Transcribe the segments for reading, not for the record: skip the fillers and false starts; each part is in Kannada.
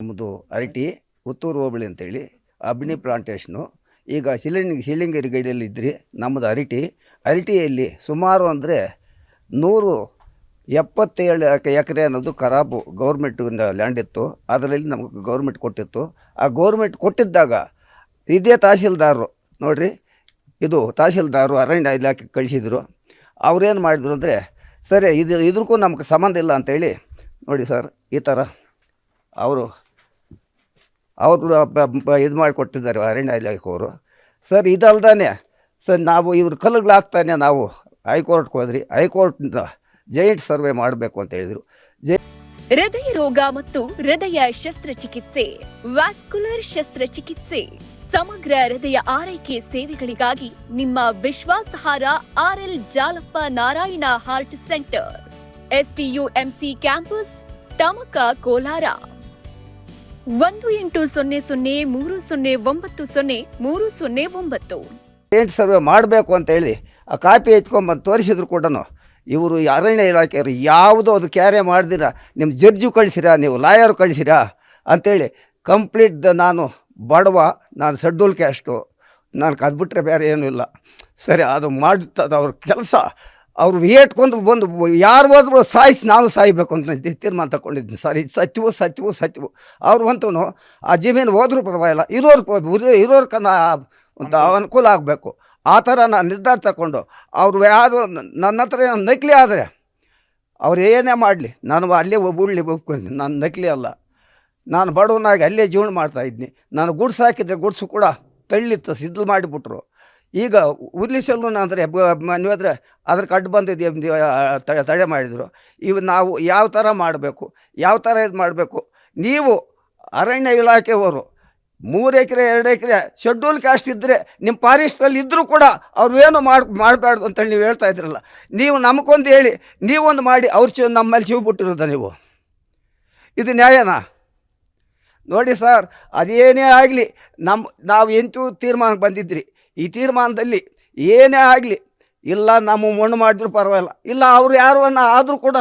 ನಮ್ಮದು ಅರಟಿ ಪುತ್ತೂರು ಹೋಬಳಿ ಅಂತೇಳಿ ಅಬ್ನಿ ಪ್ಲಾಂಟೇಶನು. ಈಗ ಶಿಲಿಂಗೇರಿ ಗೈಡಲ್ಲಿ ಇದ್ರಿ. ನಮ್ಮದು ಅರಟಿಯಲ್ಲಿ ಸುಮಾರು ಅಂದರೆ 177 ಎಕರೆ ಅನ್ನೋದು ಖರಾಬು ಗೌರ್ಮೆಂಟಿಂದ ಲ್ಯಾಂಡ್ ಇತ್ತು. ಅದರಲ್ಲಿ ನಮಗೆ ಗೌರ್ಮೆಂಟ್ ಕೊಟ್ಟಿತ್ತು. ಆ ಗೌರ್ಮೆಂಟ್ ಕೊಟ್ಟಿದ್ದಾಗ ಇದೇ ತಹಸೀಲ್ದಾರರು ನೋಡಿರಿ, ಇದು ತಹಸೀಲ್ದಾರರು ಅರಣ್ಯ ಇಲಾಖೆ ಕಳಿಸಿದರು. ಅವ್ರೇನು ಮಾಡಿದ್ರು ಅಂದರೆ, ಸರಿ ಇದಕ್ಕೂ ನಮ್ಗೆ ಸಂಬಂಧ ಇಲ್ಲ ಅಂತೇಳಿ ನೋಡಿ ಸರ್, ಈ ಥರ ಅವರು ಇದು ಮಾಡಿಕೊಟ್ಟಿದ್ದಾರೆ ಅರಣ್ಯ ಇಲಾಖೆಯವರು. ಸರ್ ಇದಲ್ದೇ ಸರ್ ನಾವು ಇವ್ರ ಕಲ್ಲುಗಳಾಗ್ತಾನೆ ನಾವು ಹೈಕೋರ್ಟ್ಗೆ ಹೋದ್ರಿ. ಹೈಕೋರ್ಟ್ನಿಂದ ಜೈಂಟ್ ಸರ್ವೆ ಮಾಡಬೇಕು ಅಂತ ಹೇಳಿದರು. ಹೃದಯ ರೋಗ ಮತ್ತು ಹೃದಯ ಶಸ್ತ್ರಚಿಕಿತ್ಸೆ, ವ್ಯಾಸ್ಕುಲರ್ ಶಸ್ತ್ರಚಿಕಿತ್ಸೆ, ಸಮಗ್ರ ಹೃದಯ ಆರೈಕೆ ಸೇವೆಗಳಿಗಾಗಿ ನಿಮ್ಮ ವಿಶ್ವಾಸಾರ್ಹ RL Jalappa Narayana heart centre, STUMC campus, Tamaka, Kolar. 180030090309. Joint survey ಮಾಡಬೇಕು ಅಂತ ಹೇಳಿ ಆ ಕಾಪಿ ಎತ್ಕೊಂಡ್ಬಂದು ತೋರಿಸಿದ್ರು ಕೂಡ ಇವರು ಅರಣ್ಯ ಇಲಾಖೆಯವರು ಯಾವುದೋ ಅದು ಕ್ಯಾರೆ ಮಾಡ್ದಿರ ನಿಮ್ಮ ಜಡ್ಜು ಕಳಿಸಿರಾ, ನೀವು ಲಾಯರು ಕಳಿಸಿರಾ ಅಂಥೇಳಿ ಕಂಪ್ಲೀಟ್ ನಾನು ಬಡವ, ನಾನು ಶೆಡ್ಯೂಲ್ ಕ್ಯಾಸ್ಟು, ನಾನು ಕದ್ಬಿಟ್ರೆ ಬೇರೆ ಏನೂ ಇಲ್ಲ. ಸರಿ ಅದು ಮಾಡ್ತದ ಅವ್ರ ಕೆಲಸ. ಅವರು ಏಟ್ಕೊಂಡು ಬಂದು ಯಾರು ಹೋದ್ರು ಸಾಯಿಸಿ ನಾನು ಸಾಯಬೇಕು ಅಂತ ತೀರ್ಮಾನ ತಗೊಂಡಿದ್ದೀನಿ ಸರ್. ಇದು ಸತ್ಯವು ಅವ್ರು ಅಂತೂ ಆ ಜಮೀನು ಹೋದ್ರೂ ಪರವಾಗಿಲ್ಲ, ಇರೋರ್ಕನ್ನ ಒಂದು ಅನುಕೂಲ ಆಗಬೇಕು. ಆ ಥರ ನಾನು ನಿರ್ಧಾರ ತಗೊಂಡು ಅವರು ಯಾವುದೋ ನನ್ನ ಹತ್ರ ನಕಲಿ ಆದರೆ ಅವ್ರು ಏನೇ ಮಾಡಲಿ ನಾನು ಅಲ್ಲೇ ಉಳ್ಳಿ ಒಪ್ಕೊಂಡು, ನಾನು ನಕಲಿ ಅಲ್ಲ, ನಾನು ಬಡವನಾಗಿ ಅಲ್ಲೇ ಜೀವನ ಮಾಡ್ತಾಯಿದ್ನಿ. ನಾನು ಗುಡ್ಸು ಹಾಕಿದರೆ ಗುಡ್ಸು ಕೂಡ ತಳ್ಳಿತ್ತು, ಸಿದ್ಲು ಮಾಡಿಬಿಟ್ರು. ಈಗ ಉರ್ಲಿಸಲು ಅಂದರೆ ನೀವು ಆದರೆ ಅದಕ್ಕೆ ಅಡ್ಡು ಬಂದಿದ್ದೀವಿ ತಡೆ ಮಾಡಿದರು. ಇವು ನಾವು ಯಾವ ಥರ ಮಾಡಬೇಕು, ಯಾವ ಥರ ಇದು ಮಾಡಬೇಕು. ನೀವು ಅರಣ್ಯ ಇಲಾಖೆಯವರು 3 ಎಕರೆ 2 ಎಕರೆ ಶೆಡ್ಯೂಲ್ ಕಾಸ್ಟ್ ಇದ್ದರೆ ನಿಮ್ಮ ಫಾರೆಸ್ಟಲ್ಲಿ ಇದ್ದರೂ ಕೂಡ ಅವ್ರು ಏನು ಮಾಡಬಾರ್ದು ಅಂತೇಳಿ ನೀವು ಹೇಳ್ತಾ ಇದ್ರಲ್ಲ. ನೀವು ನಮಗೊಂದು ಹೇಳಿ ನೀವೊಂದು ಮಾಡಿ ಅವ್ರು ನಮ್ಮಲ್ಲಿ ಜೀವ ಬಿಟ್ಟಿರೋದ ನೀವು, ಇದು ನ್ಯಾಯನಾ? ನೋಡಿ ಸರ್, ಅದೇನೇ ಆಗಲಿ ನಾವು ಎಂತೂ ತೀರ್ಮಾನಕ್ಕೆ ಬಂದಿದ್ರಿ. ಈ ತೀರ್ಮಾನದಲ್ಲಿ ಏನೇ ಆಗಲಿ, ಇಲ್ಲ ನಮ್ಮ ಮಣ್ಣು ಮಾಡಿದ್ರು ಪರವಾಗಿಲ್ಲ, ಇಲ್ಲ ಅವರು ಯಾರು ಆದರೂ ಕೂಡ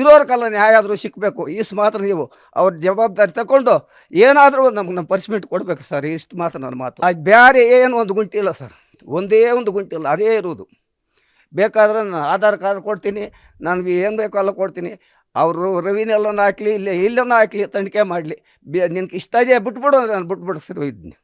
ಇರೋರ ಕಾಲ ನ್ಯಾಯ ಆದರೂ ಸಿಕ್ಕಬೇಕು. ಇಷ್ಟು ಮಾತ್ರ ನೀವು ಅವ್ರ ಜವಾಬ್ದಾರಿ ತಗೊಂಡು ಏನಾದರೂ ನಮ್ಮ ಪನಿಷ್ಮೆಂಟ್ ಕೊಡಬೇಕು ಸರ್. ಇಷ್ಟು ಮಾತ್ರ ನನ್ನ ಮಾತು. ಅದು ಬೇರೆ ಏನು ಒಂದು ಗುಂಟಿ ಇಲ್ಲ ಸರ್, ಒಂದೇ ಒಂದು ಗುಂಟಿ ಇಲ್ಲ, ಅದೇ ಇರುವುದು. ಬೇಕಾದ್ರೆ ನಾನು ಆಧಾರ್ ಕಾರ್ಡ್ ಕೊಡ್ತೀನಿ, ನನಗೆ ಏನು ಬೇಕೋ ಎಲ್ಲ ಕೊಡ್ತೀನಿ. ಅವರು ರವಿನೆಲ್ಲನ ಹಾಕಲಿ, ಇಲ್ಲೇ ಹಾಕಲಿ, ತನಿಖೆ ಮಾಡಲಿ. ನಿನ್ಗೆ ಇಷ್ಟ ಇದೆಯಾ ಬಿಟ್ಬಿಡು ಅಂದರೆ ನಾನು ಬಿಟ್ಬಿಡು ಸರ್ ಇದ್ದೀನಿ.